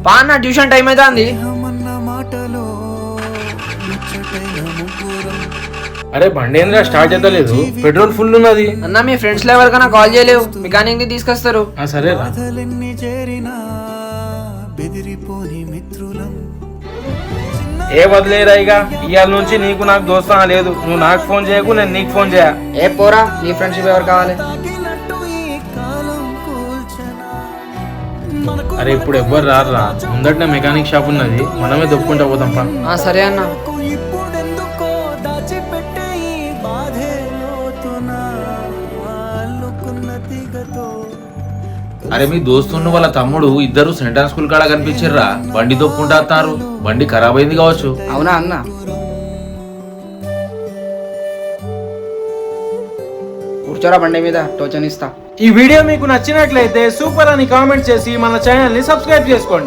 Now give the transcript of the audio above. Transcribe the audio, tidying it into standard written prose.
పా అన్న tuition time అవుతుంది. అరే బండి ఏంద్రా స్టార్ట్ చేతలేదు, పెట్రోల్ ఫుల్ ఉన్నది. అన్న మీ ఫ్రెండ్స్ లో ఎవరికైనా కాల్ చేయలేవు, మెకానిక్ ని తీసుకొస్తారు. సరే ఏ వదిలేరా ఇక ఇవాళ నుంచి నీకు నాకు దోస్తా లేదు. నువ్వు నాకు ఫోన్ చేయకు, నేను నీకు ఫోన్ చేయ. ఏ పోరా నీ ఫ్రెండ్షిప్ ఎవరు కావాలి? అరే ఇప్పుడు ఎవ్వరు రారా, ముందటనే మెకానిక్ షాప్ ఉన్నది, మనమే దొప్పుకుంటా పోదాం పా. సరే అన్న. అరే మీ దోస్తున్న వాళ్ళ తమ్ముడు ఇద్దరు సెంట్రల్ స్కూల్ కాడ కనిపించారా, బండి దొప్పుకుంటా వస్తారు. బండి ఖరాబ్ అయింది కావచ్చు. అవునా అన్న? కూర్చోరా బండి మీద, టోచన్ ఇస్తా. ఈ వీడియో మీకు నచ్చినట్లయితే సూపర్ అని కామెంట్ చేసి మన ఛానల్ ని సబ్స్క్రైబ్ చేసుకోండి.